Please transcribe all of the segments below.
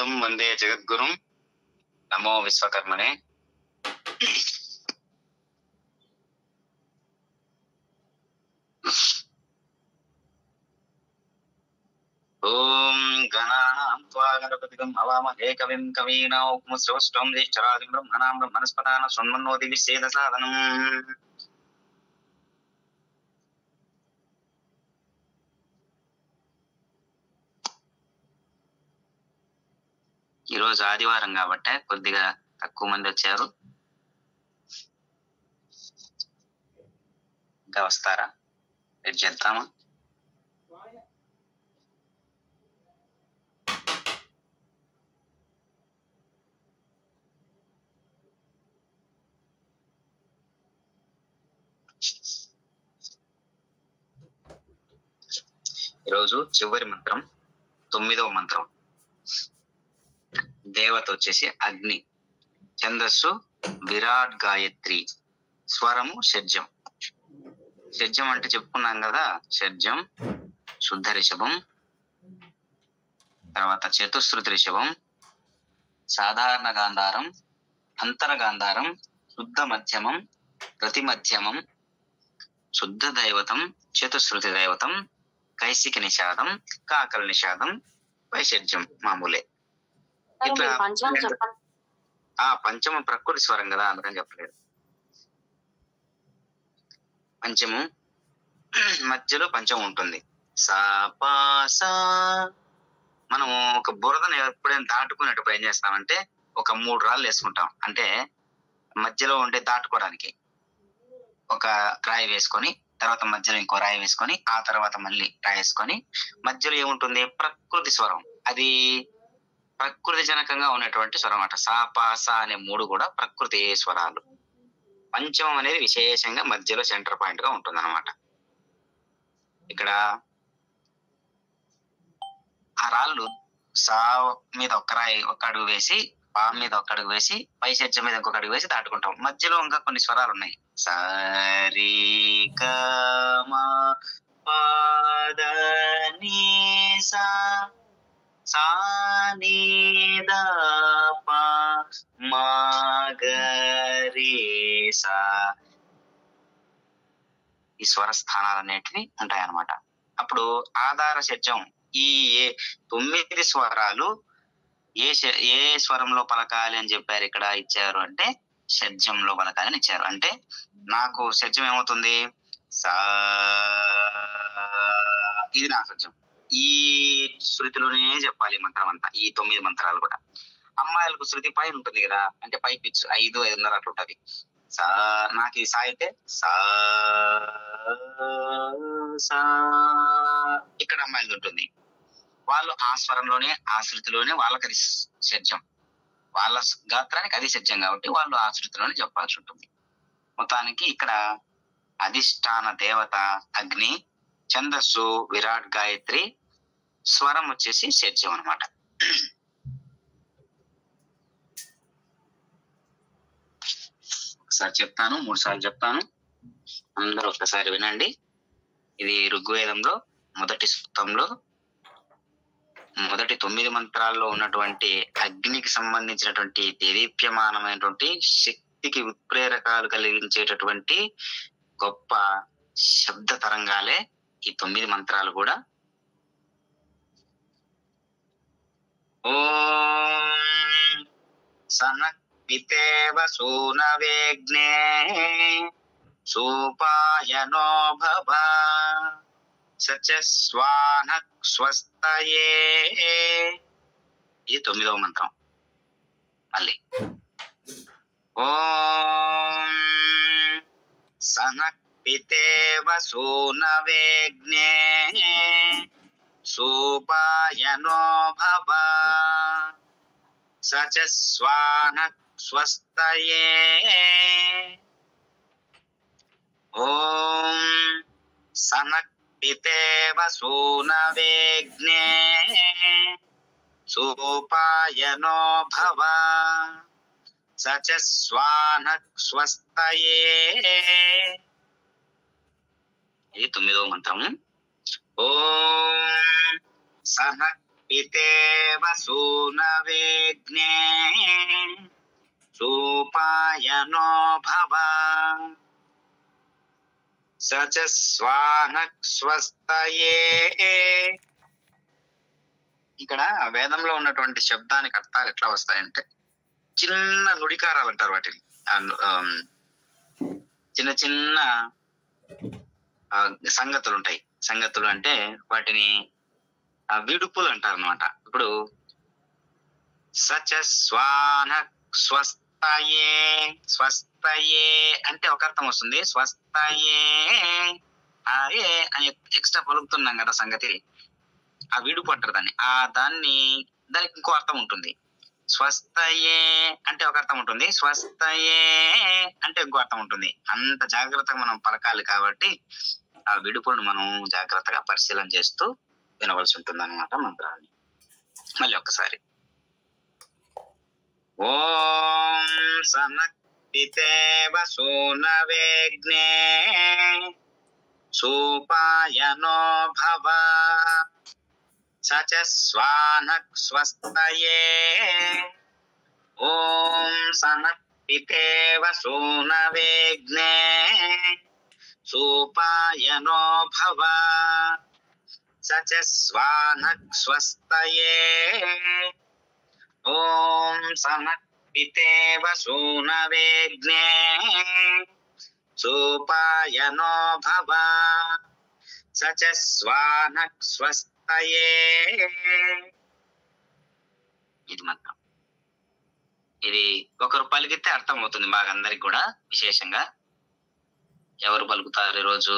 వేదం వందే జగద్గురుం నమో విశ్వకర్మణే. ఓం గణానాం త్వా గణపతిగం హవామహే కవిం కవీనాముపమశ్రవస్వం జ్యేష్ఠరాజం బ్రహ్మణాం బ్రహ్మణస్పదాన శృణ్వన్నోతి విశ్వేద సాధనం. ఈరోజు ఆదివారం కాబట్టి కొద్దిగా తక్కువ మంది వచ్చారు. ఇంకా వస్తారా? వెయిట్ చేద్దామా? ఈరోజు చివరి మంత్రం 9వ మంత్రం. దేవత వచ్చేసి అగ్ని, ఛందస్సు విరాట్ గాయత్రి, స్వరము షడ్జం. షడ్జం అంటే చెప్పుకున్నాం కదా, షడ్జం శుద్ధ రిషభం, తర్వాత చతుశ్రుతి రిషభం, సాధారణ గాంధారం, అంతర గాంధారం, శుద్ధ మధ్యమం, ప్రతి మధ్యమం, శుద్ధ దైవతం, చతుశ్రుతి దైవతం, కైసిక నిషాదం, కాకల నిషాదం, వైషడ్జం మామూలే. ఇట్లా పంచమ ప్రకృతి స్వరం కదా, అందుకని చెప్పలేదు. పంచము మధ్యలో పంచము ఉంటుంది. సా పా సా. మనము ఒక బురదను ఎప్పుడైనా దాటుకునేటప్పుడు ఏం చేస్తామంటే ఒక 3 రాళ్ళు వేసుకుంటాం. అంటే మధ్యలో ఉండే దాటుకోవడానికి ఒక రాయి వేసుకొని, తర్వాత మధ్యలో ఇంకో రాయి వేసుకొని, ఆ తర్వాత మళ్ళీ రాయి వేసుకొని, మధ్యలో ఏముంటుంది? ప్రకృతి స్వరం. అది ప్రకృతి జనకంగా ఉన్నటువంటి స్వరం అన్నమాట. సా పా సా అనే 3 కూడా ప్రకృతి స్వరాలు. పంచమం అనేది విశేషంగా మధ్యలో సెంటర్ పాయింట్ గా ఉంటుంది అనమాట. ఇక్కడ ఆ రాళ్ళు సా మీద ఒక రాయి ఒక అడుగు వేసి, పా మీద ఒక అడుగు వేసి, పై షడ్జం మీద ఇంకొక అడుగు వేసి దాటుకుంటాం. మధ్యలో ఇంకా కొన్ని స్వరాలు ఉన్నాయి. సరి గా మా పా ద ని సా, సా ని ద పా మా గ రి సా. ఈ స్వర స్థానాలు అనేటివి ఉంటాయి అన్నమాట. అప్పుడు ఆధార షడ్జం, ఈ 9 స్వరాలు ఏ స్వరంలో పలకాలి అని చెప్పారు, ఇక్కడ ఇచ్చారు అంటే షడ్జంలో పలకాలి అని ఇచ్చారు. అంటే నాకు షడ్జం ఏమవుతుంది? సా, ఇది నా షడ్జం. ఈ శృతిలోనే చెప్పాలి మంత్రం అంతా, ఈ 9 మంత్రాలు కూడా. అమ్మాయిలకు శృతి పై ఉంటుంది కదా, అంటే పై పిచ్ 5-5.5 అట్లా ఉంటుంది. సా, నాకు ఈ సా అయితే సా సా. ఇక్కడ అమ్మాయిలు ఉంటుంది, వాళ్ళు ఆ స్వరంలోనే ఆ శృతిలోనే వాళ్ళకి అది షడ్జం, వాళ్ళ గాత్రానికి అది షడ్జం కాబట్టి వాళ్ళు ఆ శృతిలోనే చెప్పాల్సి ఉంటుంది. మొత్తానికి ఇక్కడ అధిష్టాన దేవత అగ్ని, ఛందస్సు విరాట్ గాయత్రి, స్వరం వచ్చేసి షడ్జం అనమాట. ఒకసారి చెప్తాను, 3 సార్లు చెప్తాను, అందరూ ఒక్కసారి వినండి. ఇది ఋగ్వేదంలో మొదటి సూక్తంలో మొదటి 9 మంత్రాల్లో ఉన్నటువంటి అగ్నికి సంబంధించినటువంటి దేదీప్యమానమైనటువంటి శక్తికి ఉత్ప్రేరకాలు కలిగించేటటువంటి గొప్ప శబ్ద తరంగాలే ఈ 9 మంత్రాలు కూడా. ఓం సనక్పితేవ సూనవేగ్నే సూపాయనో భవ సచస్వానక్ స్వస్తయే. ఇది 9వ మంత్రం. మళ్ళీ ఓం సనక్పితేవ సూనవేగ్నే సూపాయనో భవ సచస్వానక్ స్వస్తయే. ఓం సనక్పితేవ సూనవేగ్నే సూపాయనో భవ సచస్వానక్ స్వస్తయే. ఇది 9వ మంత్రము. ఓం సనక్ పితేవ సూనవేగ్నే సూపాయనో భవ సచ స్వానక్ స్వస్తయే. ఇక్కడ వేదంలో ఉన్నటువంటి శబ్దానికి అర్థాలు ఎట్లా వస్తాయంటే చిన్న నుడికారాలు అంటారు వాటిని. చిన్న చిన్న సంగతులు ఉంటాయి. సంగతులు అంటే వాటిని విడుపులు అంటారు అనమాట. ఇప్పుడు సచ స్వాన స్వస్తయే, స్వస్తయే అంటే ఒక అర్థం వస్తుంది. స్వస్తయే ఏ అని ఎక్స్ట్రా పలుకుతున్నాం కదా సంగతి, ఆ విడుపు అంటారు దాన్ని. దానికి ఇంకో అర్థం ఉంటుంది. స్వస్తయే అంటే ఒక అర్థం ఉంటుంది, స్వస్తయే అంటే ఇంకో అర్థం ఉంటుంది. అంత జాగ్రత్తగా మనం పలకాలి కాబట్టి ఆ విడుపులను మనం జాగ్రత్తగా పరిశీలన చేస్తూ వినవలసి ఉంటుంది అన్నమాట మంత్రాన్ని. మళ్ళీ ఒక్కసారి ఓం సనక్తితేవ సూనవేగ్నే సూపాయనో భవ సచ స్వానక్ స్వస్తయే. ఓం సనక్తితేవ సూనవేగ్నే సూపాయనో భవ సచ స్వానక్ స్వస్తయే. ఓం సనక్తితేవ సూనవేగ్నే సూపాయనో భవ సచ స్వానక్ స్వస్తయే. ఇది మంత్రం. ఇది ఒకరు పలికితే అర్థం అవుతుంది బాగా అందరికి కూడా. విశేషంగా ఎవరు పలుకుతారు ఈరోజు?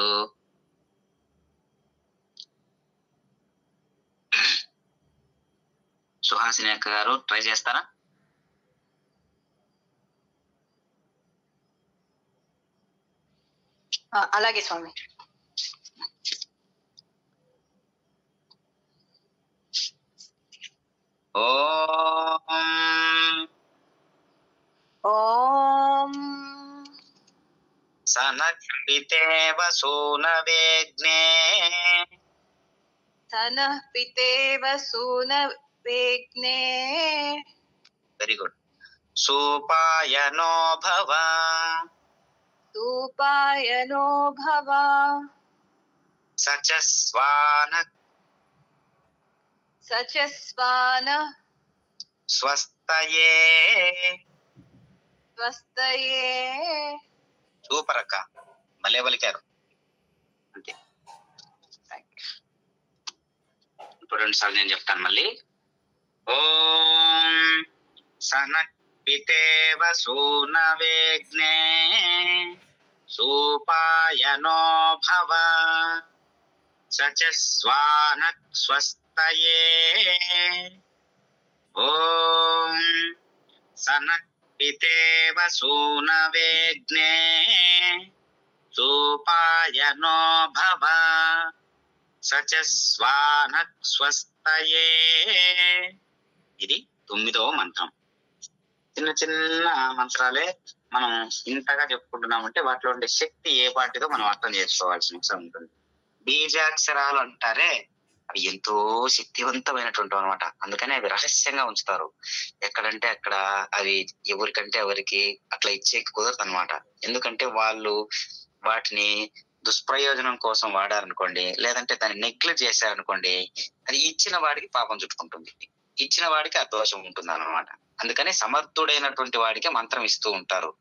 సుహాసిని అక్క గారు ట్రై చేస్తారా? అలాగే స్వామి. ఓం సనక్తితేవ సూనవేగ్నే సనః పితేవ సూనవేగ్నే. Very good. సూపాయనో భవ సూపాయనో భవ సచ స్వానక్ సచ స్వానః స్వస్తయే. స్వస్తయే. సూపర్ అక్క, భలే పలికారు. అంతే. ఇప్పుడు 2 సార్లు నేను చెప్తాను మళ్ళీ. ఓం సనక్తితేవ సూనవేగ్నే సూపాయనో భవ సచ స్వానక్ స్వస్తయే. ఓం సనక్తితేవ సూనవేగ్నే సూపాయనో భవ సచ స్వానక్ స్వస్తయే. ఇది 9వ మంత్రం. చిన్న చిన్న మంత్రాలే మనం ఇంతగా చెప్పుకుంటున్నామంటే వాటిలో ఉండే శక్తి ఏ పాటిదో మనం అర్థం చేసుకోవాల్సిన అవసరం ఉంటుంది. బీజాక్షరాలు అంటారే అవి ఎంతో శక్తివంతమైనటువంటి అనమాట. అందుకని అవి రహస్యంగా ఉంచుతారు. ఎక్కడంటే అక్కడ అవి ఎవరికంటే ఎవరికి అట్లా ఇచ్చేకి కుదరదు అనమాట. ఎందుకంటే వాళ్ళు వాటిని దుష్ప్రయోజనం కోసం వాడారనుకోండి, లేదంటే దాన్ని నెగ్లెక్ట్ చేశారనుకోండి, అది ఇచ్చిన వాడికి పాపం చుట్టుకుంటుంది, ఇచ్చిన వాడికి ఆ దోషం ఉంటుంది అన్నమాట. అందుకని సమర్థుడైనటువంటి వాడికి మంత్రం ఇస్తూ ఉంటారు.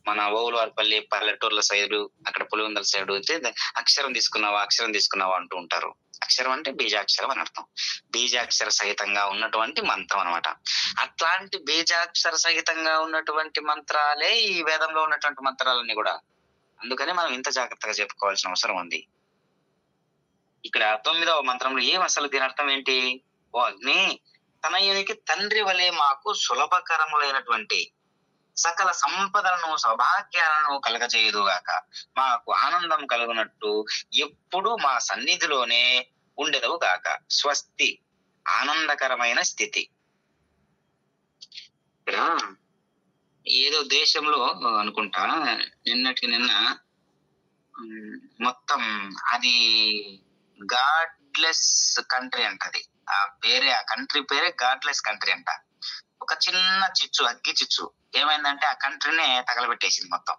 మన ఓవులవారిపల్లి పల్లెటూర్ల సైడు, అక్కడ పులివెందుల సైడు అయితే అక్షరం తీసుకున్నావా అంటూ ఉంటారు. అక్షరం అంటే బీజాక్షరం అని అర్థం. బీజాక్షర సహితంగా ఉన్నటువంటి మంత్రం అనమాట. అట్లాంటి బీజాక్షర సహితంగా ఉన్నటువంటి మంత్రాలే ఈ వేదంలో ఉన్నటువంటి మంత్రాలన్నీ కూడా. అందుకని మనం ఇంత జాగ్రత్తగా చెప్పుకోవాల్సిన అవసరం ఉంది. ఇక్కడ 9వ మంత్రంలో ఏం అసలు దీని అర్థం ఏంటి? ఓ అగ్ని, తనయునికి తండ్రి వలె మాకు సులభకరములైనటువంటి సకల సంపదలను సౌభాగ్యాలను కలగజేయుదుగాక, మాకు ఆనందం కలుగునట్టు ఎప్పుడు మా సన్నిధిలోనే ఉండెదవు గాక. స్వస్తి, ఆనందకరమైన స్థితి. ఇక్కడ ఏదో దేశంలో అనుకుంటా నిన్నటికి నిన్న మొత్తం అది గాడ్లెస్ కంట్రీ అంటది. ఆ కంట్రీ పేరే గాడ్లెస్ కంట్రీ అంట. ఒక చిన్న చిచ్చు, అగ్గి చిచ్చు ఏమైందంటే ఆ కంట్రీనే తగలబెట్టేసింది మొత్తం.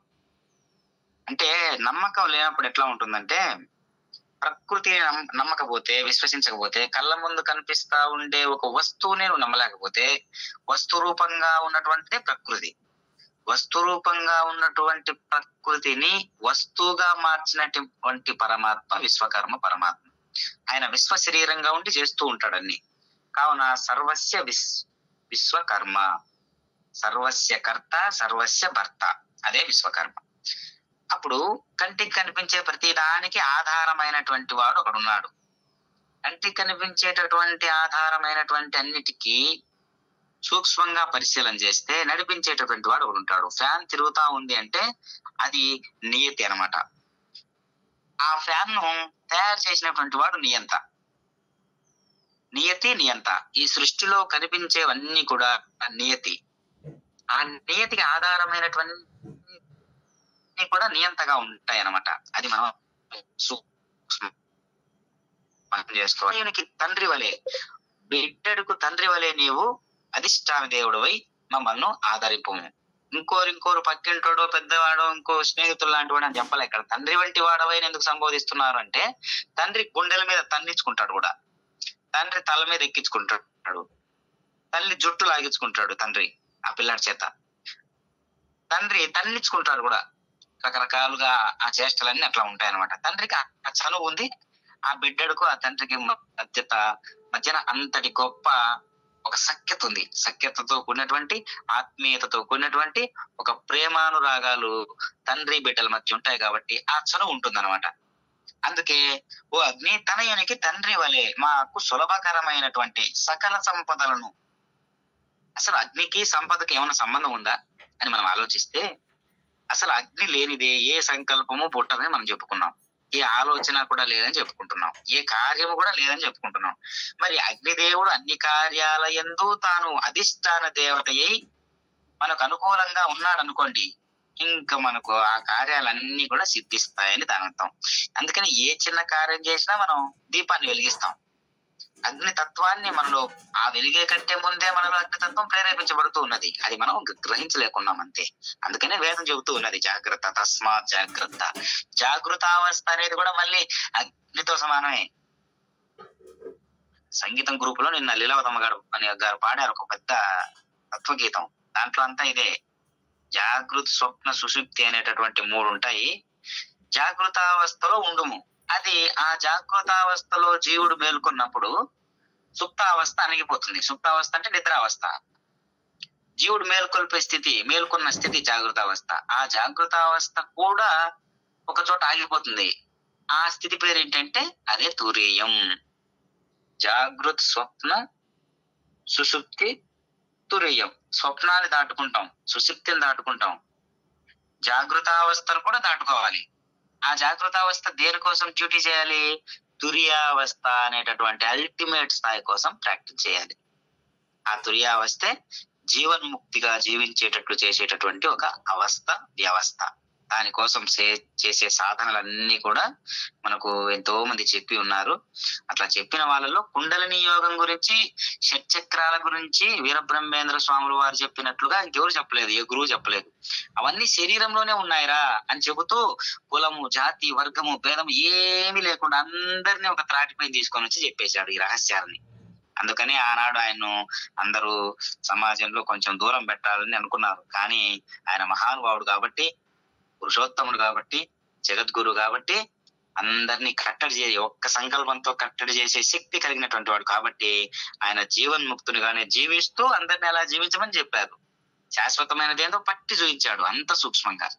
అంటే నమ్మకం లేనప్పుడు ఎట్లా ఉంటుందంటే, ప్రకృతిని నమ్మకపోతే, విశ్వసించకపోతే, కళ్ళ ముందు కనిపిస్తా ఉండే ఒక వస్తువుని నువ్వు నమ్మలేకపోతే, వస్తు రూపంగా ఉన్నటువంటిదే ప్రకృతి. వస్తు రూపంగా ఉన్నటువంటి ప్రకృతిని వస్తువుగా మార్చినటువంటి పరమాత్మ విశ్వకర్మ పరమాత్మ. ఆయన విశ్వ శరీరంగా ఉండి చేస్తూ ఉంటాడు అన్ని. కావున సర్వస్య విశ్వకర్మ, సర్వస్య కర్త, సర్వస్య భర్త, అదే విశ్వకర్మ. అప్పుడు కంటికి కనిపించే ప్రతి దానికి ఆధారమైనటువంటి వాడు ఒకడున్నాడు. కంటికి కనిపించేటటువంటి ఆధారమైనటువంటి అన్నిటికీ సూక్ష్మంగా పరిశీలన చేస్తే నడిపించేటటువంటి వాడు ఒకడు ఉంటాడు. ఫ్యాన్ తిరుగుతా ఉంది అంటే అది నియతి అనమాట. ఆ ఫ్యాన్ ను తయారు చేసినటువంటి వాడు నియంత. నియంత. ఈ సృష్టిలో కనిపించేవన్నీ కూడా నియతి. ఆ నియతికి ఆధారమైనటువంటి కూడా నియంతగా ఉంటాయి అన్నమాట. అది మనం చేసుకోవాలి. తండ్రి వలె, బిడ్డడుకు తండ్రి వలె నీవు అధిష్టాన దేవుడివై మమ్మల్ని ఆదరింపు. ఇంకోరు పక్కింటోడో పెద్దవాడో ఇంకో స్నేహితులు లాంటి వాడు అని చెప్పలే. ఇక్కడ తండ్రి వంటి వాడవై ఎందుకు సంబోధిస్తున్నారు అంటే, తండ్రి గుండెల మీద తన్నించుకుంటాడు కూడా, తండ్రి తల మీద ఎక్కించుకుంటాడు, తల్లి జుట్టు లాగించుకుంటాడు తండ్రి ఆ పిల్లాడి చేత. తండ్రి తన్నించుకుంటాడు కూడా. రకరకాలుగా ఆ చేష్టలన్నీ అట్లా ఉంటాయన్నమాట. తండ్రికి ఆ చనువు ఉంది, ఆ బిడ్డడుకు ఆ తండ్రికి మధ్యన అంతటి గొప్ప ఒక సఖ్యత ఉంది. సఖ్యతతో కూడినటువంటి, ఆత్మీయతతో కూడినటువంటి ఒక ప్రేమానురాగాలు తండ్రి బిడ్డల మధ్య ఉంటాయి కాబట్టి ఆ చనువు ఉంటుంది అనమాట. అందుకే ఓ అగ్ని తనయునికి తండ్రి వలె మాకు సులభకరమైనటువంటి సకల సంపదలను. అసలు అగ్నికి సంపదకి ఏమైనా సంబంధం ఉందా అని మనం ఆలోచిస్తే, అసలు అగ్ని లేనిదే ఏ సంకల్పము పుట్టదని మనం చెప్పుకున్నాం. ఏ ఆలోచన కూడా లేదని చెప్పుకుంటున్నాం. ఏ కార్యము కూడా లేదని చెప్పుకుంటున్నాం. మరి అగ్నిదేవుడు అన్ని కార్యాల యందు తాను అధిష్టాన దేవతయ్యి మనకు అనుకూలంగా ఉన్నాడు అనుకోండి, ఇంకా మనకు ఆ కార్యాలన్నీ కూడా సిద్ధిస్తాయని దాని అర్థం. అందుకని ఏ చిన్న కార్యం చేసినా మనం దీపాన్ని వెలిగిస్తాం. అగ్నితత్వాన్ని మనలో ఆ వెలిగే కంటే ముందే మనలో అగ్నితత్వం ప్రేరేపించబడుతూ ఉన్నది. అది మనం గ్రహించలేకున్నాం అంతే. అందుకనే వేదం చెబుతూ ఉన్నది జాగ్రత్త, తస్మాత్ జాగ్రత్త. జాగృతావస్థ అనేది కూడా మళ్ళీ అగ్నితో సమానమే. సంగీతం గ్రూప్ లో నిన్న లీలావతమ్మ గారు పాడారు ఒక పెద్ద తత్వగీతం. దాంట్లో అంతా ఇదే. జాగృత, స్వప్న, సుషుప్తి అనేటటువంటి 3 ఉంటాయి. జాగృతావస్థలో ఉండుము. అది ఆ జాగృతావస్థలో జీవుడు మేల్కొన్నప్పుడు సుప్తావస్థ అణిగిపోతుంది. సుప్తావస్థ అంటే నిద్రావస్థ. జీవుడు మేల్కొల్పే స్థితి, మేల్కొన్న స్థితి జాగృతావస్థ. ఆ జాగృతావస్థ కూడా ఒక చోట ఆగిపోతుంది. ఆ స్థితి పేరు ఏంటంటే అదే తురీయం. జాగృత్, స్వప్న, సుషుప్తి, తురీయం. స్వప్నాన్ని దాటుకుంటాం, సుషుప్తిని దాటుకుంటాం, జాగృతావస్థను కూడా దాటుకోవాలి. ఆ జాగృతావస్థ దేనికోసం డ్యూటీ చేయాలి? తురియావస్థ అనేటటువంటి అల్టిమేట్ స్థాయి కోసం ప్రాక్టీస్ చేయాలి. ఆ తురియావస్థే జీవన్ముక్తిగా జీవించేటట్లు చేసేటటువంటి ఒక అవస్థ, వ్యవస్థ. దానికోసం చేసే సాధనలన్నీ కూడా మనకు ఎంతో మంది చెప్పి ఉన్నారు. అట్లా చెప్పిన వాళ్ళలో కుండలిని యోగం గురించి, షట్చక్రాల గురించి వీరబ్రహ్మేంద్ర స్వాములు వారు చెప్పినట్లుగా ఇంకెవరు చెప్పలేదు, ఏ గురువు చెప్పలేదు. అవన్నీ శరీరంలోనే ఉన్నాయిరా అని చెబుతూ కులము, జాతి, వర్గము, భేదం ఏమీ లేకుండా అందరినీ ఒక త్రాటిపై తీసుకొని వచ్చి చెప్పేశాడు ఈ రహస్యాలని. అందుకని ఆనాడు ఆయన్ను అందరూ సమాజంలో కొంచెం దూరం పెట్టాలని అనుకున్నారు. కానీ ఆయన మహానుభావుడు కాబట్టి, పురుషోత్తముడు కాబట్టి, జగద్గురు కాబట్టి అందరినీ కట్టడి చేసి ఒక్క సంకల్పంతో కట్టడి చేసే శక్తి కలిగినటువంటి వాడు కాబట్టి ఆయన జీవన్ముక్తునిగానే జీవిస్తూ అందరిని అలా జీవించమని చెప్పారు. శాశ్వతమైనది ఏందో పట్టి చూపించాడు అంత సూక్ష్మంగా.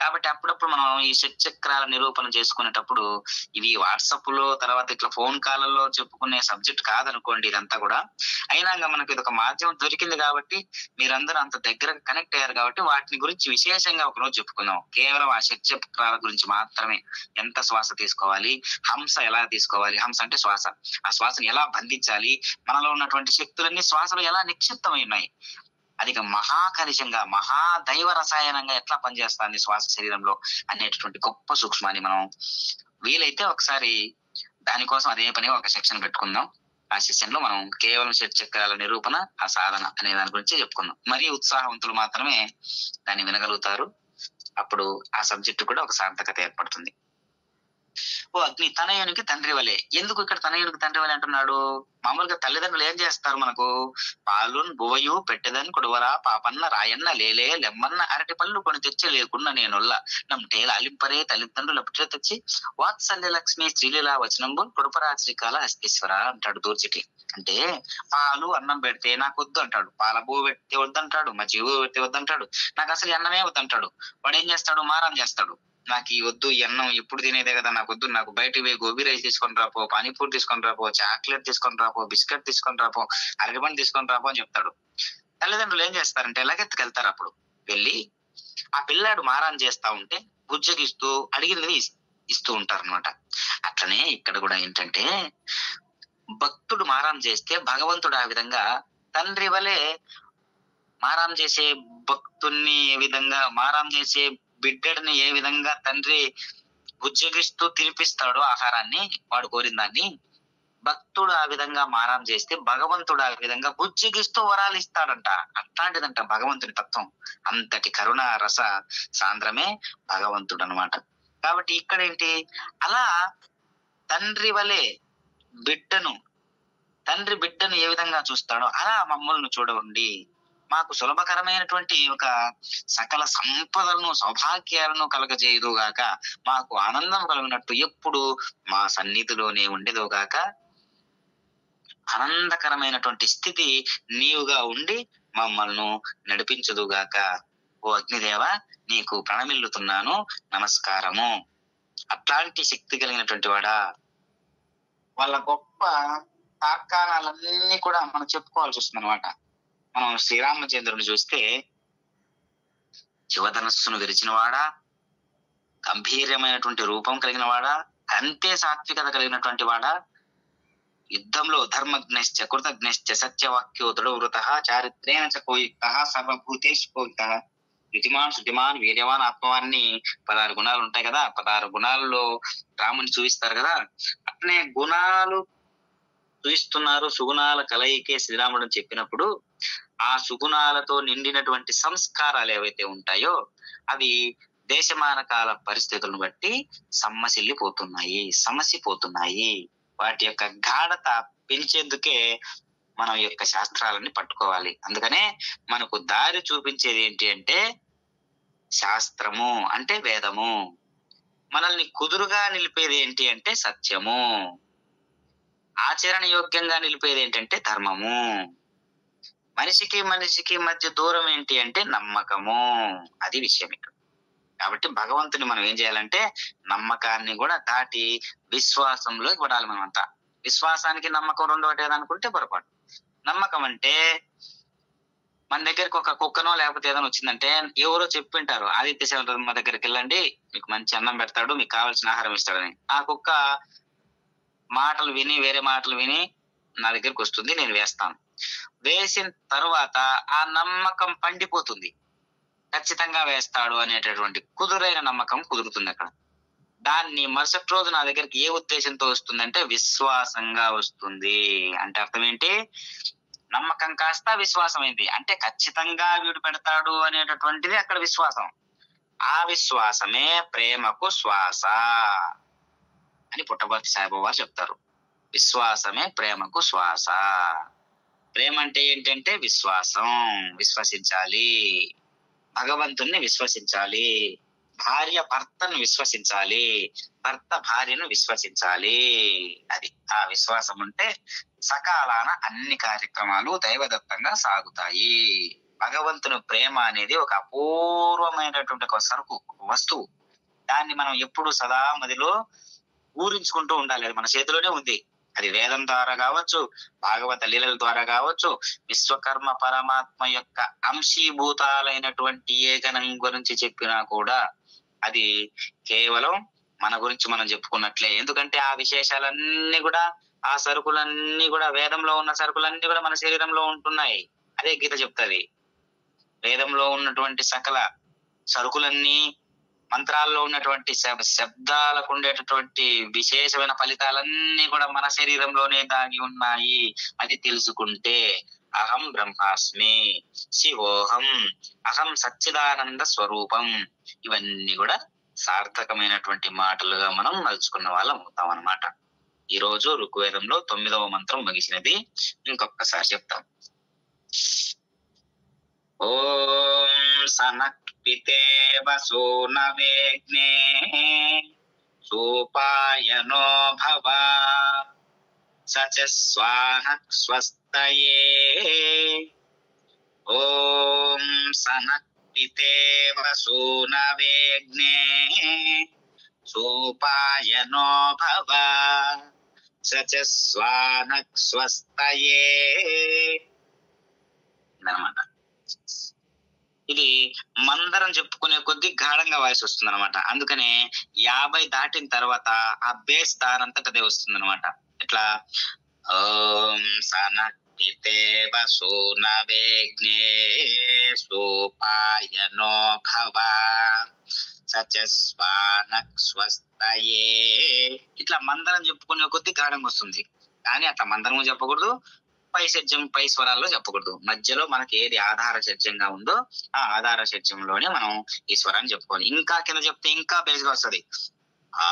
కాబట్టి అప్పుడప్పుడు మనం ఈ షట్చక్రాల నిరూపణ చేసుకునేటప్పుడు ఇవి వాట్సాప్ లో, తర్వాత ఇట్లా ఫోన్ కాలలో చెప్పుకునే సబ్జెక్ట్ కాదనుకోండి ఇదంతా కూడా. అయినా మనకు ఇది ఒక మాధ్యమం దొరికింది కాబట్టి, మీరందరూ అంత దగ్గరగా కనెక్ట్ అయ్యారు కాబట్టి వాటిని గురించి విశేషంగా ఒకరోజు చెప్పుకుందాం. కేవలం ఆ షట్చక్రాల గురించి మాత్రమే. ఎంత శ్వాస తీసుకోవాలి, హంస ఎలా తీసుకోవాలి, హంస అంటే శ్వాస, ఆ శ్వాసను ఎలా బంధించాలి, మనలో ఉన్నటువంటి శక్తులన్నీ శ్వాసలో ఎలా నిక్షిప్తమై ఉన్నాయి, అది మహాకనిషంగా, మహాదైవ రసాయనంగా ఎట్లా పనిచేస్తుంది శ్వాస శరీరంలో అనేటటువంటి గొప్ప సూక్ష్మాన్ని మనం వీలైతే ఒకసారి దానికోసం అదే పని ఒక సెక్షన్ పెట్టుకుందాం. ఆ సెషన్ లో మనం కేవలం షట్చక్రాల నిరూపణ, ఆ సాధన అనే దాని గురించి చెప్పుకున్నాం. మరీ ఉత్సాహవంతులు మాత్రమే దాన్ని వినగలుగుతారు. అప్పుడు ఆ సబ్జెక్టు కూడా ఒక సార్థకత ఏర్పడుతుంది. ఓ అగ్ని తనయునికి తండ్రి వలె. ఎందుకు ఇక్కడ తనయునికి తండ్రి వలె అంటున్నాడు? మామూలుగా తల్లిదండ్రులు ఏం చేస్తారు మనకు? పాలున్ బువయు పెట్టెదన్ కొడువరా పాపన్న రాయన్న లేలే లెమ్మన్న అరటి పళ్ళు కొని తెచ్చి లేకున్నా నేనుల్ల నమ్టే లాలింపరే తల్లిదండ్రులు అప్పుడే తెచ్చి వాత్సల్య లక్ష్మి శ్రీలీలా వచనంబు కొడుపరా శ్రీకాల హస్తీశ్వర అంటాడు దూర్చిటి. అంటే పాలు అన్నం పెడితే నాకు వద్దు అంటాడు, పాల బువ్వ పెడితే వద్దంటాడు, మజ్జిగ బువ్వ పెడితే వద్దంటాడు, నాకు అసలు అన్నమే వద్దంటాడు. వాడు ఏం చేస్తాడు? మారం చేస్తాడు. నాకు ఈ వద్దు, ఈ అన్నం ఎప్పుడు తినేదే కదా, నాకు వద్దు, నాకు బయట పోయి గోబీ రైస్ తీసుకొని రాపో, పానీపూరి తీసుకొని రాపో, చాక్లెట్ తీసుకొని రాపో, బిస్కెట్ తీసుకొని రాపో, అరటిపండు తీసుకొని రాపో అని చెప్తాడు. తల్లిదండ్రులు ఏం చేస్తారంటే లగెత్తుకెళ్తారు. అప్పుడు వెళ్ళి ఆ పిల్లాడు మారాన్ చేస్తా ఉంటే బుజ్జగిస్తూ అడిగినది ఇస్తూ ఉంటారు అనమాట. అట్లనే ఇక్కడ కూడా ఏంటంటే భక్తుడు మారాన్ చేస్తే భగవంతుడు ఆ విధంగా తండ్రి వలె మారాం చేసే భక్తుల్ని ఏ విధంగా, మారాం చేసే బిడ్డడిని ఏ విధంగా తండ్రి బుజ్జగిస్తూ తినిపిస్తాడో ఆహారాన్ని, వాడు కోరిన దాన్ని, భక్తుడు ఆ విధంగా మారాం చేస్తే భగవంతుడు ఆ విధంగా బుజ్జగిస్తూ వరాలు ఇస్తాడంట. అట్లాంటిదంట భగవంతుని తత్వం. అంతటి కరుణ రస సాంద్రమే భగవంతుడు అనమాట. కాబట్టి ఇక్కడ ఏంటి, అలా తండ్రి వలె తండ్రి బిడ్డను ఏ విధంగా చూస్తాడో అలా మమ్మల్ని చూడండి. మాకు సులభకరమైనటువంటి ఒక సకల సంపదలను సౌభాగ్యాలను కలగజేయుదుగాక, మాకు ఆనందం కలిగినట్టు ఎప్పుడు మా సన్నిధిలోనే ఉండేదుగాక, ఆనందకరమైనటువంటి స్థితి నీవుగా ఉండి మమ్మల్ని నడిపించుదుగాక. ఓ అగ్నిదేవ నీకు ప్రణమిల్లుతున్నాను, నమస్కారము. అట్లాంటి శక్తి కలిగినటువంటి వాడా. వాళ్ళ గొప్ప తార్కాణాలన్నీ కూడా మనం చెప్పుకోవాల్సి వస్తుంది అనమాట. మనం శ్రీరామచంద్రుని చూస్తే శివధనస్సును విరిచిన వాడా, గంభీర్యమైనటువంటి రూపం కలిగిన వాడా, అంతే సాత్వికత కలిగినటువంటి వాడా, యుద్ధంలో ధర్మజ్ఞశ్చ కృతజ్ఞశ్చ సత్యవాక్యో దృఢవృత చారిత్రేణ చ కోయుక్త సర్వభూతేషు కోయుక్త యుతిమాన్ శుతిమాన్ వీర్యవాన్ ఆత్మవాన్ని 16 గుణాలు ఉంటాయి కదా. 16 గుణాల్లో రాముని చూపిస్తారు కదా. అట్లనే గుణాలు చూపిస్తున్నారు. సుగుణాల కలయికే శ్రీరాముడు చెప్పినప్పుడు ఆ సుగుణాలతో నిండినటువంటి సంస్కారాలు ఏవైతే ఉంటాయో అవి దేశమాన కాల పరిస్థితులను బట్టి సమసిపోతున్నాయి. వాటి యొక్క గాఢత పెంచేందుకే మనం ఈ యొక్క శాస్త్రాలని పట్టుకోవాలి. అందుకనే మనకు దారి చూపించేది ఏంటి అంటే శాస్త్రము, అంటే వేదము. మనల్ని కుదురుగా నిలిపేది ఏంటి అంటే సత్యము. ఆచరణ యోగ్యంగా నిలిపేది ఏంటంటే ధర్మము. మనిషికి మధ్య దూరం ఏంటి అంటే నమ్మకము. అది విషయం ఇక్కడ. కాబట్టి భగవంతుని మనం ఏం చేయాలంటే నమ్మకాన్ని కూడా దాటి విశ్వాసంలోకి పడాలి. మనం అంతా విశ్వాసానికి నమ్మకం రెండు ఒకటే అనుకుంటే పొరపాటు. నమ్మకం అంటే మన దగ్గరికి ఒక కుక్కనో లేకపోతే ఏదైనా వచ్చిందంటే ఎవరో చెప్పింటారు, ఆదిత్య శర్మ దగ్గరికి వెళ్ళండి, మీకు మంచి అన్నం పెడతాడు, మీకు కావాల్సిన ఆహారం ఇస్తాడని. ఆ కుక్క మాటలు విని వేరే మాటలు విని నా దగ్గరికి వస్తుంది, నేను వేస్తాను. వేసిన తర్వాత ఆ నమ్మకం పండిపోతుంది. ఖచ్చితంగా వేస్తాడు అనేటటువంటి కుదురైన నమ్మకం కుదురుతుంది అక్కడ. దాన్ని మరుసటి రోజు నా దగ్గరికి ఏ ఉద్దేశంతో వస్తుందంటే విశ్వాసంగా వస్తుంది. అంటే అర్థం ఏంటి? నమ్మకం కాస్త విశ్వాసమైంది. అంటే ఖచ్చితంగా వీడు పెడతాడు అనేటటువంటిది అక్కడ విశ్వాసం. ఆ విశ్వాసమే ప్రేమకు శ్వాస అని పుట్టపర్తి సాయిబాబా వారు చెప్తారు. విశ్వాసమే ప్రేమకు శ్వాస. ప్రేమ అంటే ఏంటంటే విశ్వాసం. విశ్వసించాలి, భగవంతుణ్ణి విశ్వసించాలి, భార్య భర్తను విశ్వసించాలి, భర్త భార్యను విశ్వసించాలి. అది ఆ విశ్వాసం ఉంటే సకాలాన అన్ని కార్యక్రమాలు దైవదత్తంగా సాగుతాయి. భగవంతుని ప్రేమ అనేది ఒక అపూర్వమైనటువంటి ఒక సరుకు, వస్తువు. దాన్ని మనం ఎప్పుడు సదా మదిలో ఊరించుకుంటూ ఉండాలి. అది మన చేతిలోనే ఉంది. అది వేదం ద్వారా కావచ్చు, భాగవత లీలల ద్వారా కావచ్చు, విశ్వకర్మ పరమాత్మ యొక్క అంశీభూతాలైనటువంటి ఏకనం గురించి చెప్పినా కూడా అది కేవలం మన గురించి మనం చెప్పుకున్నట్లే. ఎందుకంటే ఆ విశేషాలన్నీ కూడా, ఆ సరుకులన్నీ కూడా, వేదంలో ఉన్న సరుకులన్నీ కూడా మన శరీరంలో ఉంటున్నాయి. అదే గీత చెప్తుంది. వేదంలో ఉన్నటువంటి సకల సరుకులన్నీ మంత్రాల్లో ఉన్నటువంటి శబ్దాలకు ఉండేటటువంటి విశేషమైన ఫలితాలన్నీ కూడా మన శరీరంలోనే దాగి ఉన్నాయి. అది తెలుసుకుంటే అహం బ్రహ్మాస్మి, శివోహం, అహం సచ్చిదానంద స్వరూపం, ఇవన్నీ కూడా సార్థకమైనటువంటి మాటలుగా మనం మలుచుకున్న వాళ్ళం అవుతాం అన్నమాట. ఈ రోజు ఋగ్వేదంలో 9వ మంత్రం ముగిసినది. ఇంకొకసారి చెప్తాం. ఓం సనక్పితేవ సూనవేగ్నే సూపాయనో భవ సచస్వానక్ స్వస్తయే. ఓం సనక్పితేవ సూనవేగ్నే సూపాయనో భవ సచస్వానక్ స్వస్తయే అన్నమాట. ఇది మందరం చెప్పుకునే కొద్ది గాఢంగా వాయిస్ వస్తుంది అనమాట. అందుకనే 50 దాటిన తర్వాత ఆ బేస్ దానంతట అదే వస్తుంది అనమాట. ఎట్లా? ఓం సనక్పితేవ సూనవేగ్నే సూపాయనో భవ సచస్వానక్ స్వస్తయే. ఇట్లా మందరం చెప్పుకునే కొద్ది గాఢంగా వస్తుంది. కానీ అట్లా మందరము చెప్పకూడదు, పై షడ్జం పై స్వరాల్లో చెప్పకూడదు. మధ్యలో మనకి ఏది ఆధార షడ్జంగా ఉందో ఆ ఆధార షడ్జంలోనే మనం ఈ స్వరాన్ని చెప్పుకోవాలి. ఇంకా కింద చెప్తే ఇంకా బేస్గా వస్తుంది. ఆ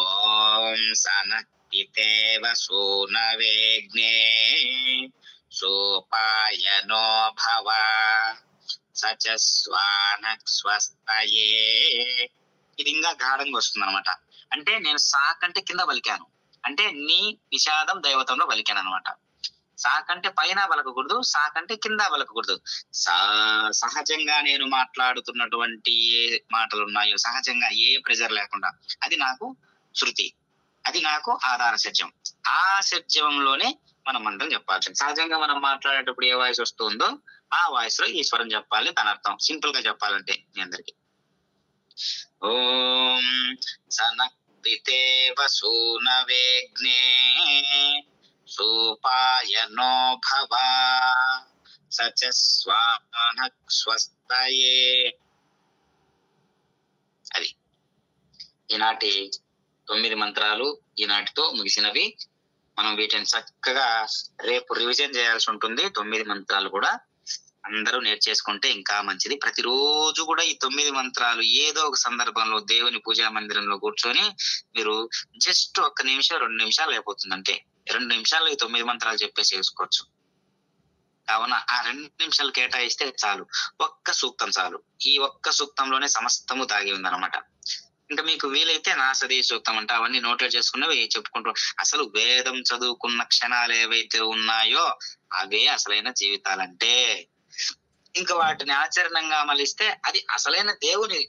ఓం సనక్పితేవ సూనవేగ్నే సూపాయనో భవ సచస్వానక్ స్వస్తయే. ఇది ఇంకా గాఢంగా వస్తుంది అనమాట. అంటే నేను సా కంటే కింద పలికాను, అంటే నీ విషాదం దైవతంలో పలికాను అనమాట. సా కంటే పైన పలకకూడదు, సా కంటే కింద పలకకూడదు. సహజంగా నేను మాట్లాడుతున్నటువంటి ఏ మాటలు ఉన్నాయో సహజంగా ఏ ప్రెజర్ లేకుండా అది నాకు శృతి, అది నాకు ఆధార షడ్జం. ఆ షడ్జంలోనే మనం మంత్రం చెప్పాల్సింది. సహజంగా మనం మాట్లాడేటప్పుడు ఏ వాయిస్ వస్తుందో ఆ వాయిస్ లో ఈశ్వరం చెప్పాలి. దాని అర్థం సింపుల్ గా చెప్పాలంటే మీ అందరికి ఓం సనక్పితేవ సూనవేగ్నే సూపాయనో భవ సచస్వానక్ స్వస్తయే. అది ఈనాటి 9 మంత్రాలు ఈనాటితో ముగిసినవి. మనం వీటిని చక్కగా రేపు రివిజన్ చేయాల్సి ఉంటుంది. 9 మంత్రాలు కూడా అందరూ నేర్చేసుకుంటే ఇంకా మంచిది. ప్రతిరోజు కూడా ఈ 9 మంత్రాలు ఏదో ఒక సందర్భంలో దేవుని పూజా మందిరంలో కూర్చొని మీరు జస్ట్ 1 నిమిషం 2 నిమిషాలు అయిపోతుంది. అంటే 2 నిమిషాల్లో ఈ 9 మంత్రాలు చెప్పేసి చేసుకోవచ్చు. కావున ఆ 2 నిమిషాలు కేటాయిస్తే చాలు. ఒక్క సూక్తం చాలు. ఈ ఒక్క సూక్తంలోనే సమస్తము దాగి ఉందన్నమాట. ఇంకా మీకు వీలైతే నాసది సూక్తం అంటే అవన్నీ నోట్లో చేసుకున్నవి చెప్పుకుంటూ అసలు వేదం చదువుకున్న క్షణాలు ఏవైతే ఉన్నాయో అవే అసలైన జీవితాలంటే. ఇంకా వాటిని ఆచరణంగా అమలిస్తే అది అసలైన దేవుని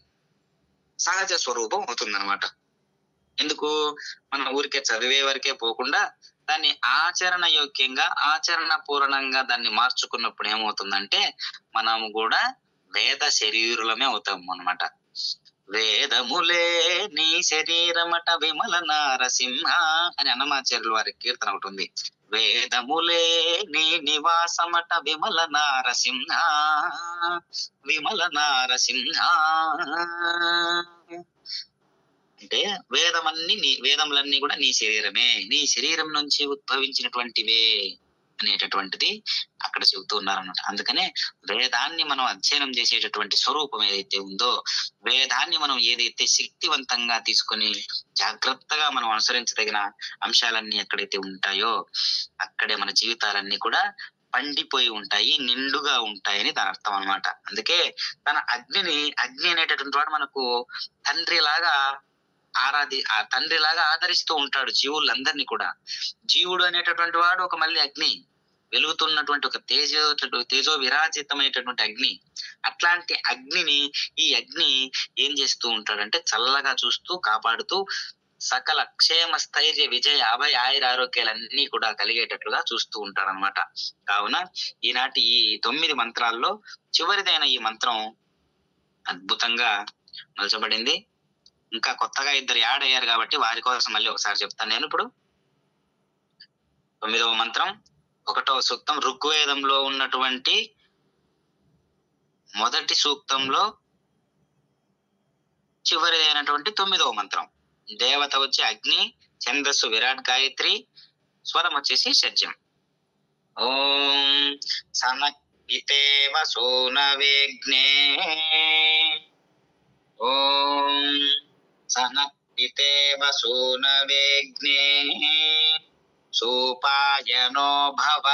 సహజ స్వరూపం అవుతుందన్నమాట. ఎందుకు? మన ఊరికే చదివే వరకే పోకుండా దాన్ని ఆచరణ యోగ్యంగా ఆచరణ పూర్ణంగా దాన్ని మార్చుకున్నప్పుడు ఏమవుతుందంటే మనము కూడా వేద శరీరులమే అవుతాము అన్నమాట. వేదములే నీ శరీరమట విమల నారసింహ అని అన్నమాచార్యుల వారి కీర్తన ఒకటి ఉంది. వేదములే నీ నివాసమట విమల నారసింహ విమల నారసింహ. అంటే వేదములన్నీ కూడా నీ శరీరమే, నీ శరీరం నుంచి ఉద్భవించినటువంటివే అనేటటువంటిది అక్కడ చెబుతూ ఉన్నారన్నమాట. అందుకనే వేదాన్ని మనం అధ్యయనం చేసేటటువంటి స్వరూపం ఏదైతే ఉందో, వేదాన్ని మనం ఏదైతే శక్తివంతంగా తీసుకొని జాగ్రత్తగా మనం అనుసరించదగిన అంశాలన్నీ ఎక్కడైతే ఉంటాయో అక్కడే మన జీవితాలన్నీ కూడా పండిపోయి ఉంటాయి, నిండుగా ఉంటాయని దాని అర్థం అనమాట. అందుకే తన అగ్ని అనేటటువంటి వాడు మనకు తండ్రిలాగా ఆదరిస్తూ ఉంటాడు జీవులందరినీ కూడా. జీవుడు అనేటటువంటి వాడు ఒక మళ్ళీ అగ్ని, వెలుగుతున్నటువంటి ఒక తేజో విరాజితమైనటువంటి అగ్ని. అట్లాంటి అగ్నిని ఈ అగ్ని ఏం చేస్తూ ఉంటాడంటే చల్లగా చూస్తూ కాపాడుతూ సకల క్షేమ స్థైర్య విజయ అభయ ఆయుర ఆరోగ్యాలన్నీ కూడా కలిగేటట్లుగా చూస్తూ ఉంటాడనమాట. కావున ఈనాటి ఈ 9 మంత్రాల్లో చివరిదైన ఈ మంత్రం అద్భుతంగా మలచబడింది. ఇంకా కొత్తగా 2 యాడ్ అయ్యారు కాబట్టి వారి కోసం మళ్ళీ ఒకసారి చెప్తాను నేను. ఇప్పుడు 9వ మంత్రం 1వ సూక్తం ఋగ్వేదంలో ఉన్నటువంటి మొదటి సూక్తంలో చివరి అయినటువంటి 9వ మంత్రం. దేవత వచ్చి అగ్ని, ఛందస్సు విరాట్ గాయత్రి, స్వరం వచ్చేసి షడ్జం. ఓం సనక్పితేవ సోనవేగ్నే, ఓం సనక్పితేవ సోనవేగ్నే, సూపాయనో భవ,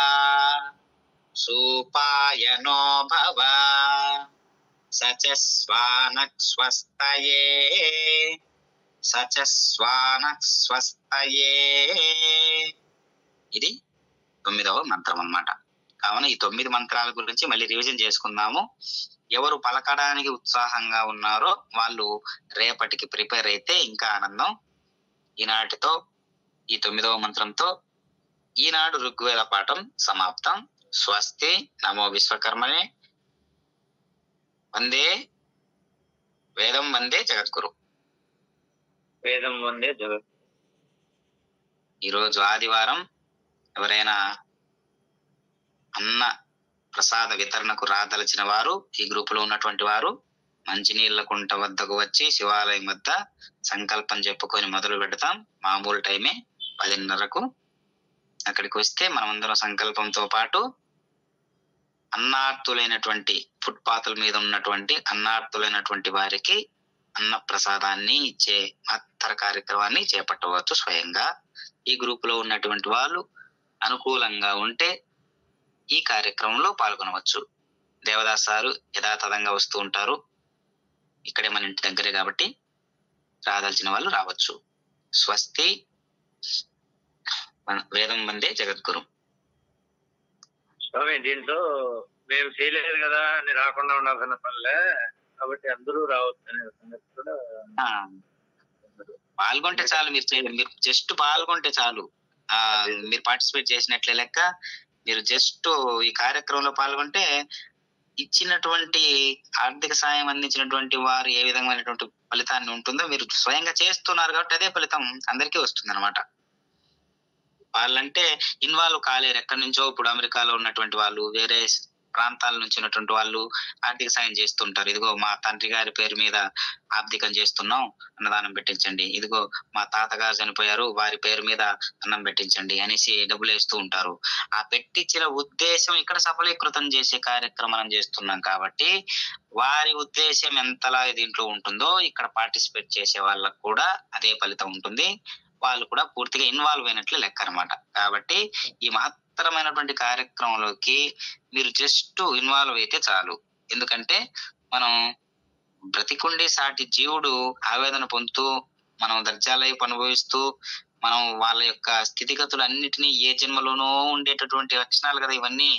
సూపాయనో భవ, సచస్వానక్ స్వస్తయే, సచస్వానక్ స్వస్తయే. ఇది 9వ మంత్రం అన్నమాట. కావున ఈ 9 మంత్రాల గురించి మళ్ళీ రివిజన్ చేసుకుందాము. ఎవరు పలకడానికి ఉత్సాహంగా ఉన్నారో వాళ్ళు రేపటికి ప్రిపేర్ అయితే ఇంకా ఆనందం. ఈనాటితో ఈ 9వ మంత్రంతో ఈనాడు ఋగ్వేద పాఠం సమాప్తం. స్వస్తి. నమో విశ్వకర్మనే. వందే వేదం, వందే జగద్గురు. వేదం వందే జగత్. ఈరోజు ఆదివారం. ఎవరైనా అన్న ప్రసాద వితరణకు రాదలిచిన వారు ఈ గ్రూపులో ఉన్నటువంటి వారు మంచినీళ్ళ కుంట వద్దకు వచ్చి శివాలయం వద్ద సంకల్పం చెప్పుకొని మొదలు పెడతాం. మామూలు టైమే 10:30కు. అక్కడికి వస్తే మనమందరం సంకల్పంతో పాటు అన్నార్థులైనటువంటి ఫుట్పాత్ల మీద ఉన్నటువంటి అన్నార్థులైనటువంటి వారికి అన్న ప్రసాదాన్ని ఇచ్చే మహత్తర కార్యక్రమాన్ని చేపట్టవచ్చు స్వయంగా. ఈ గ్రూపులో ఉన్నటువంటి వాళ్ళు అనుకూలంగా ఉంటే ఈ కార్యక్రమంలో పాల్గొనవచ్చు. దేవదాస్ సారు యథాతథంగా వస్తూ ఉంటారు. ఇక్కడే మన ఇంటి దగ్గరే కాబట్టి రాదలిచిన వాళ్ళు రావచ్చు. స్వస్తి. వేదం వందే జగద్గురు. స్వామి, దీంట్లో మేము చేయలేదు కదా అని రాకుండా ఉండాల్సిన పనిలే, కాబట్టి అందరూ రావచ్చు అనే సంగతి కూడా పాల్గొంటే చాలు. మీరు జస్ట్ పాల్గొంటే చాలు. మీరు పార్టిసిపేట్ చేసినట్లే లెక్క. మీరు జస్ట్ ఈ కార్యక్రమంలో పాల్గొంటే ఇచ్చినటువంటి ఆర్థిక సాయం అందించినటువంటి వారు ఏ విధమైనటువంటి ఫలితాన్ని ఉంటుందో మీరు స్వయంగా చేస్తున్నారు కాబట్టి అదే ఫలితం అందరికీ వస్తుంది అనమాట. వాళ్ళంటే ఇన్వాల్వ్ కాలేరు. ఎక్కడి నుంచో ఇప్పుడు అమెరికాలో ఉన్నటువంటి వాళ్ళు, వేరే ప్రాంతాల నుంచి ఉన్నటువంటి వాళ్ళు ఆర్థిక సాయం చేస్తుంటారు. ఇదిగో మా తండ్రి గారి పేరు మీద ఆర్థికం చేస్తున్నాం, అన్నదానం పెట్టించండి. ఇదిగో మా తాతగారు చనిపోయారు, వారి పేరు మీద అన్నం పెట్టించండి అనేసి డబ్బులు వేస్తూ ఉంటారు. ఆ పెట్టించిన ఉద్దేశం ఇక్కడ సఫలీకృతం చేసే కార్యక్రమం చేస్తున్నాం కాబట్టి వారి ఉద్దేశం ఎంతలా దీంట్లో ఉంటుందో ఇక్కడ పార్టిసిపేట్ చేసే వాళ్ళకు కూడా అదే ఫలితం ఉంటుంది. వాళ్ళు కూడా పూర్తిగా ఇన్వాల్వ్ అయినట్లు లెక్క అనమాట. కాబట్టి ఈ మహత్తరమైనటువంటి కార్యక్రమంలోకి మీరు జస్ట్ ఇన్వాల్వ్ అయితే చాలు. ఎందుకంటే మనం బ్రతికుండి సాటి జీవుడు ఆవేదన పొందుతూ మనం దర్జాలైపు అనుభవిస్తూ మనం వాళ్ళ యొక్క స్థితిగతులు అన్నిటినీ ఏ జన్మలోనో ఉండేటటువంటి లక్షణాలు కదా ఇవన్నీ.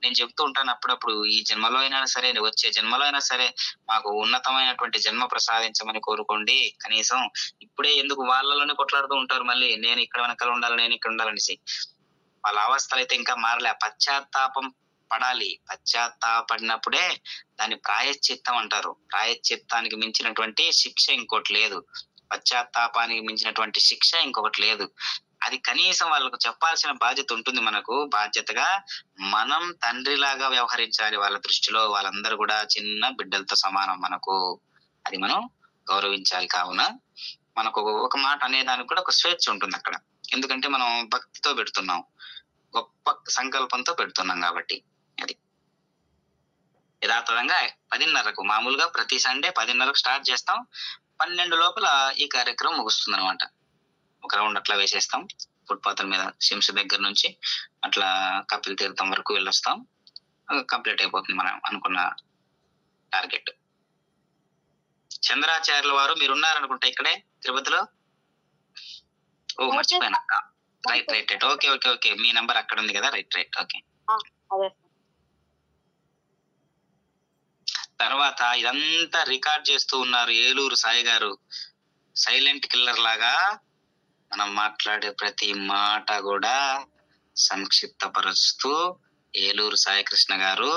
నేను చెప్తూ ఉంటాను అప్పుడప్పుడు, ఈ జన్మలో అయినా సరే వచ్చే జన్మలో అయినా సరే మాకు ఉన్నతమైనటువంటి జన్మ ప్రసాదించమని కోరుకోండి. కనీసం ఇప్పుడే ఎందుకు వాళ్ళలోనే కొట్లాడుతూ ఉంటారు. మళ్ళీ నేను ఇక్కడ వెనకాల ఉండాలి, నేను ఇక్కడ ఉండాలనేసి. వాళ్ళ అవస్థలు అయితే ఇంకా మారలే. పశ్చాత్తాపం పడాలి. పశ్చాత్తాపడినప్పుడే దాన్ని ప్రాయశ్చిత్తం అంటారు. ప్రాయశ్చిత్తానికి మించినటువంటి శిక్ష ఇంకోటి లేదు. పశ్చాత్తాపానికి మించినటువంటి శిక్ష ఇంకొకటి లేదు. అది కనీసం వాళ్ళకు చెప్పాల్సిన బాధ్యత ఉంటుంది. మనకు బాధ్యతగా మనం తండ్రిలాగా వ్యవహరించాలి వాళ్ళ దృష్టిలో. వాళ్ళందరూ కూడా చిన్న బిడ్డలతో సమానం మనకు. అది మనం గౌరవించాలి. కావున మనకు ఒక మాట అనేదానికి కూడా ఒక స్వేచ్ఛ ఉంటుంది అక్కడ. ఎందుకంటే మనం భక్తితో పెడుతున్నాం, గొప్ప సంకల్పంతో పెడుతున్నాం కాబట్టి. అది యథాతథంగా 10:30కు మామూలుగా ప్రతి సండే 10:30కు స్టార్ట్ చేస్తాం. 12 లోపల ఈ కార్యక్రమం ముగుస్తుంది అనమాట. ఒక రౌండ్ అట్లా వేసేస్తాం. ఫుట్పాత్ల మీద సిమ్స్ దగ్గర నుంచి అట్లా కపిల్ తీర్థం వరకు వెళ్ళొస్తాం. కంప్లీట్ అయిపోతుంది మనం అనుకున్న టార్గెట్. చంద్రాచార్యుల వారు మీరు ఉన్నారనుకుంటా ఇక్కడే తిరుపతిలో. ఓ మర్చిపోయాను. రైట్. ఓకే. మీ నంబర్ అక్కడ ఉంది కదా. రైట్. ఓకే. తర్వాత ఇదంతా రికార్డ్ చేస్తూ ఉన్నారు ఏలూరు సాయి గారు. సైలెంట్ కిల్లర్ లాగా మనం మాట్లాడే ప్రతి మాట కూడా సంక్షిప్తపరుస్తూ ఏలూరు సాయి కృష్ణ గారు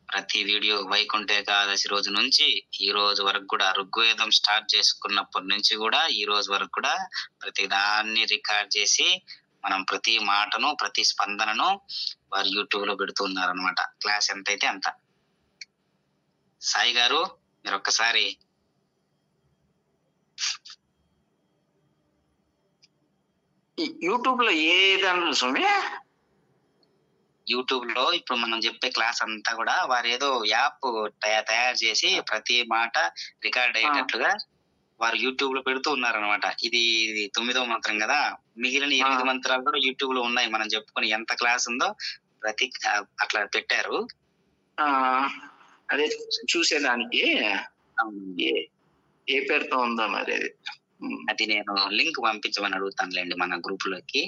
ప్రతి వీడియో వైకుంఠ ఏకాదశి రోజు నుంచి ఈ రోజు వరకు కూడా ఋగ్వేదం స్టార్ట్ చేసుకున్నప్పటి నుంచి కూడా ఈ రోజు వరకు కూడా ప్రతి దాన్ని రికార్డ్ చేసి మనం ప్రతి మాటను ప్రతి స్పందనను వారు యూట్యూబ్ లో పెడుతూ ఉన్నారనమాట. క్లాస్ ఎంత అయితే అంత. సాయి గారు మీరు ఒక్కసారి యూట్యూబ్ లో ఏ దాంట్లో స్వామి? యూట్యూబ్ లో ఇప్పుడు మనం చెప్పే క్లాస్ అంతా కూడా వారు ఏదో యాప్ తయారు చేసి ప్రతి మాట రికార్డ్ అయ్యేటట్లుగా వారు యూట్యూబ్ లో పెడుతూ ఉన్నారనమాట. ఇది 9వ మంత్రం కదా, మిగిలిన 8 మంత్రాలు కూడా యూట్యూబ్ లో ఉన్నాయి. మనం చెప్పుకొని ఎంత క్లాస్ ఉందో ప్రతి అట్లా పెట్టారు. అదే చూసేదానికి ఏ పేరుతో ఉందో మరి అది నేను లింక్ పంపించమని అడుగుతానులేండి మన గ్రూప్ లోకి.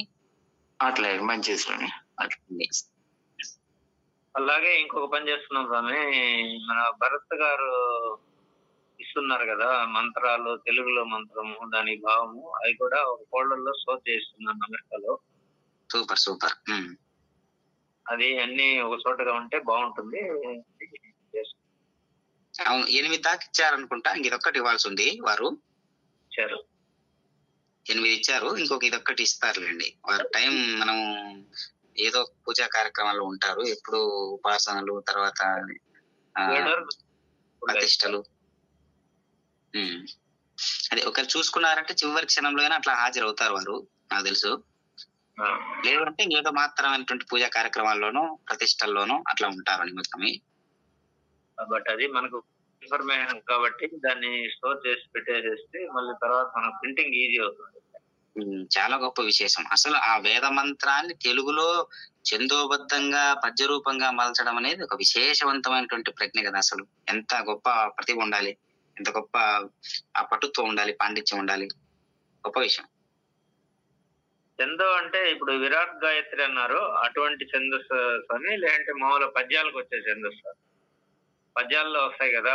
అట్లా మంచిది స్వామి. అలాగే ఇంకొక పని చేస్తున్నాం స్వామి, మన భరత్ గారు ఇస్తున్నారు కదా మంత్రాలు, తెలుగులో మంత్రము దాని భావము, అవి కూడా ఒక ఫోల్డర్ లో స్టోర్ చేస్తున్నాను అమెరికాలో. Super super. అది అన్ని ఒక చోటగా ఉంటే బాగుంటుంది. అవును, 8 దాకా ఇచ్చారనుకుంటా. ఇదొక్కటి ఇవ్వాల్సి ఉంది. వారు 8 ఇచ్చారు, ఇంకొక ఇదొక్కటి ఇస్తారులేండి. వారు టైం మనం ఏదో పూజా కార్యక్రమాలు ఉంటారు, ఎప్పుడు ఉపాసనలు, తర్వాత ప్రతిష్టలు. అదే ఒకరు చూసుకున్నారంటే చివరి క్షణంలో అట్లా హాజరవుతారు వారు, నాకు తెలుసు. లేదంటే ఏదో మాత్రమైనటువంటి పూజా కార్యక్రమాల్లోనూ ప్రతిష్టల్లోనూ అట్లా ఉంటారు నిమిత్తమే. బట్ అది మనకు ఇన్ఫర్మేషన్ కాబట్టి దాన్ని స్టోర్ చేసి పెట్టేసేస్తే మళ్ళీ తర్వాత మన ప్రింటింగ్ ఈజీ అవుతుంది. చాలా గొప్ప విశేషం. అసలు ఆ వేద మంత్రాన్ని తెలుగులో చందోబద్ధంగా పద్య రూపంగా మలచడం అనేది ఒక విశేషవంతమైనటువంటి ప్రజ్ఞ కదా. అసలు ఎంత గొప్ప ప్రతిభ ఉండాలి, ఎంత గొప్ప ఆ పటుత్వం ఉండాలి, పాండిత్యం ఉండాలి. గొప్ప విషయం. చందో అంటే ఇప్పుడు విరాట్ గాయత్రి అన్నారు, అటువంటి ఛందస్సు అని, లేదంటే మామూలు పద్యాలకు వచ్చే ఛందస్సు? పద్యాల్లో వస్తాయి కదా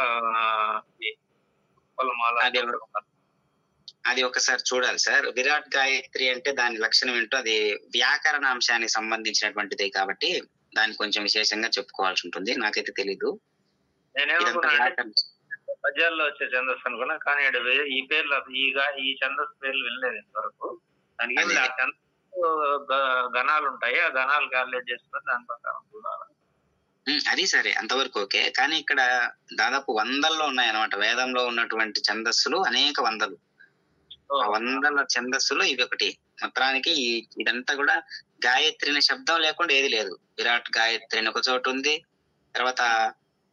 అది ఒకసారి చూడాలి సార్. విరాట్ గాయత్రి అంటే దాని లక్షణం ఏంటో, అది వ్యాకరణ అంశానికి సంబంధించినటువంటిది కాబట్టి దాన్ని కొంచెం విశేషంగా చెప్పుకోవాల్సి ఉంటుంది. నాకైతే తెలీదు. పద్యాల్లో వచ్చే ఛందస్సు అనుకున్నా, కానీ ఈ పేర్లు ఈ ఛందస్సు పేర్లు వినలేదు ఇంతవరకు. దానికి గణాలు ఉంటాయి, ఆ గణాలు క్యాలిక్యులేట్ చేసుకుని దాని ప్రకారం చూడాలి. అది సరే, అంతవరకు ఓకే. కానీ ఇక్కడ దాదాపు 100ల్లో ఉన్నాయన్నమాట. వేదంలో ఉన్నటువంటి ఛందస్సులు అనేక 100లు. ఆ 100ల ఛందస్సులు ఇవి ఒకటి. మొత్తానికి ఇదంతా కూడా గాయత్రి అనే శబ్దం లేకుండా ఏది లేదు. విరాట్ గాయత్రి అని ఒక చోటు ఉంది, తర్వాత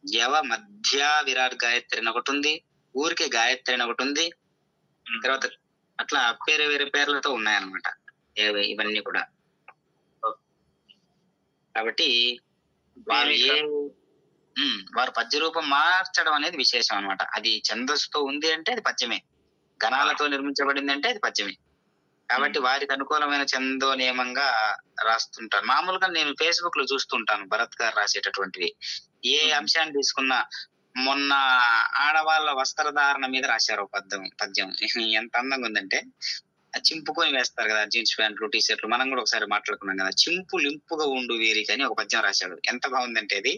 యవ మధ్య విరాట్ గాయత్రి అని ఒకటి ఉంది, ఊరికే గాయత్రి అని ఒకటి ఉంది, తర్వాత అట్లా వేరే వేరే పేర్లతో ఉన్నాయన్నమాట ఇవన్నీ కూడా. కాబట్టి వారు పద్య రూపం మార్చడం అనేది విశేషం అనమాట. అది ఛందస్సుతో ఉంది అంటే అది పద్యమే, గణాలతో నిర్మించబడింది అంటే అది పద్యమే. కాబట్టి వారికి అనుకూలమైన ఛందో నియమంగా రాస్తుంటారు. మామూలుగా నేను ఫేస్బుక్ లో చూస్తుంటాను భరత్ గారు రాసేటటువంటివి. ఏ అంశాన్ని తీసుకున్నా, మొన్న ఆడవాళ్ళ వస్త్రధారణ మీద రాశారు పద్యం. ఎంత అందంగా ఉందంటే, చింపుకొని వేస్తారు కదా జీన్స్ ప్యాంట్లు, టీ షర్ట్లు. మనం కూడా ఒకసారి మాట్లాడుకున్నాం కదా, చింపు లింపుగా ఉండు వీరికి అని ఒక పద్యం రాశాడు. ఎంత బాగుందంటే అది.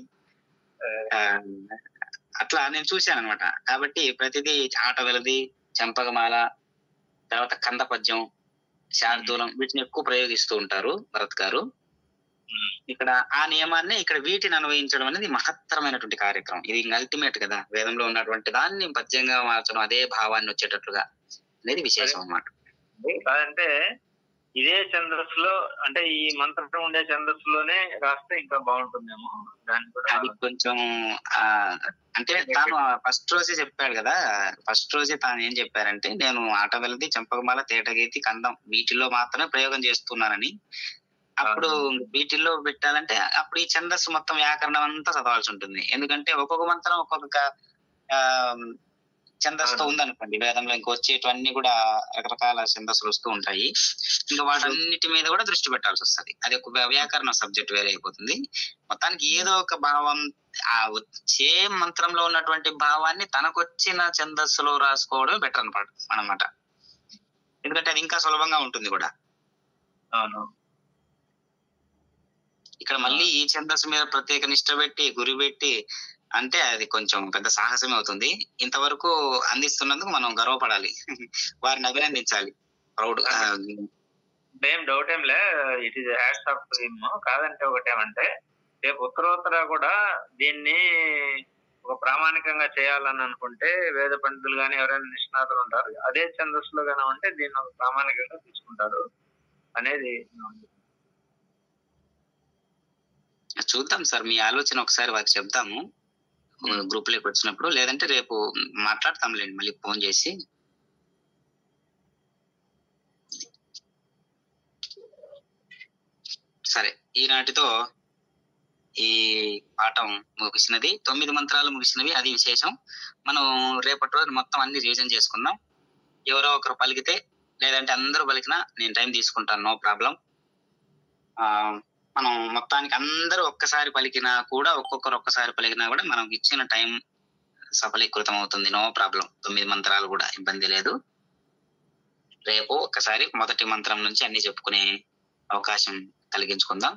అట్లా నేను చూశాను అనమాట. కాబట్టి ప్రతిదీ ఆట వెలది, చంపకమాల, తర్వాత కంద పద్యం, శార్దూలం, వీటిని ఎక్కువ ప్రయోగిస్తూ ఉంటారు భరత్ గారు. ఇక్కడ ఆ నియమాన్ని ఇక్కడ వీటిని అన్వయించడం అనేది మహత్తరమైనటువంటి కార్యక్రమం. ఇది అల్టిమేట్ కదా, వేదంలో ఉన్నటువంటి దాన్ని పద్యంగా మార్చడం, అదే భావాన్ని వచ్చేటట్లుగా అనేది విశేషం అన్నమాట. కాదంటే ఇదే ఛందస్సులో, అంటే ఈ మంత్రం ఉండే ఛందస్సులోనే రాస్తే ఇంకా బాగుంటుందేమో. దాన్ని కూడా అది కొంచెం అంటే తాను ఫస్ట్ రోజే చెప్పాడు కదా. ఫస్ట్ రోజే తాను ఏం చెప్పారంటే, నేను ఆట వెలది, చంపకమాల, తేటగీతి, కందం వీటిల్లో మాత్రమే ప్రయోగం చేస్తున్నానని. అప్పుడు వీటిల్లో పెట్టాలంటే అప్పుడు ఈ ఛందస్సు మొత్తం వ్యాకరణం అంతా చదవాల్సి ఉంటుంది. ఎందుకంటే ఒక్కొక్క మంత్రం ఒక్కొక్క ఛందస్సుతో ఉందనుకోండి, వేదంలో ఇంక వచ్చేటివన్నీ కూడా రకరకాల ఛందస్సులు వస్తూ ఉంటాయి. ఇంకా వాటన్నిటి మీద కూడా దృష్టి పెట్టాల్సి వస్తుంది. అది ఒక వ్యాకరణ సబ్జెక్ట్ వేరే అయిపోతుంది. మొత్తానికి ఏదో ఒక భావం, ఆ వచ్చే మంత్రంలో ఉన్నటువంటి భావాన్ని తనకొచ్చిన ఛందస్సులో రాసుకోవడం బెటర్ అనమాట. ఎందుకంటే అది ఇంకా సులభంగా ఉంటుంది కూడా. ఇక్కడ మళ్ళీ ఈ ఛందస్సు మీద ప్రత్యేక నిష్ట పెట్టి, గురి పెట్టి అంటే అది కొంచెం పెద్ద సాహసమే అవుతుంది. ఇంతవరకు అందిస్తున్నందుకు మనం గర్వపడాలి, వారిని అభినందించాలి. ప్రౌడ్. ఏం డౌట్ ఏం లే, it is hats off him. కాదంటే ఒకటేమంటే, రేపు ఉత్తరోత్తర కూడా దీన్ని ఒక ప్రామాణికంగా చేయాలని అనుకుంటే వేద పండితులు కానీ ఎవరైనా నిష్ణాతులు ఉంటారు, అదే ఛందస్సులో గానే ఉంటే దీన్ని ఒక ప్రామాణికంగా తీసుకుంటారు అనేది చూద్దాం సార్, మీ ఆలోచన ఒకసారి వారికి చెప్తాము గ్రూప్ లోకి వచ్చినప్పుడు, లేదంటే రేపు మాట్లాడతాంలేండి మళ్ళీ ఫోన్ చేసి. సరే, ఈనాటితో ఈ పాఠం ముగిసినది. 9 మంత్రాలు ముగిసినవి, అది విశేషం. మనం రేపటి రోజు మొత్తం అన్ని రివిజన్ చేసుకుందాం. ఎవరో ఒకరు పలికితే, లేదంటే అందరూ పలికినా నేను టైం తీసుకుంటాను, నో ప్రాబ్లం. మనం మొత్తానికి అందరూ ఒక్కసారి పలికినా కూడా, ఒక్కొక్కరు ఒక్కసారి పలికినా కూడా మనం ఇచ్చిన టైం సఫలీకృతం అవుతుంది, నో ప్రాబ్లం. 9 మంత్రాలు కూడా ఇబ్బంది లేదు. రేపు ఒక్కసారి మొదటి మంత్రం నుంచి అన్ని చెప్పుకునే అవకాశం కలిగించుకుందాం.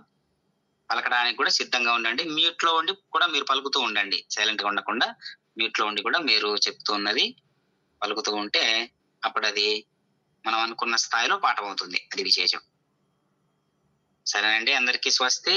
పలకడానికి కూడా సిద్ధంగా ఉండండి. మ్యూట్ లో ఉండి కూడా మీరు పలుకుతూ ఉండండి, సైలెంట్ గా ఉండకుండా మ్యూట్ లో ఉండి కూడా మీరు చెప్తూ ఉన్నది పలుకుతూ ఉంటే అప్పుడు అది మనం అనుకున్న స్థాయిలో పాఠం అవుతుంది, అది విశేషం. సరేనండి, అందరికీ స్వస్తి.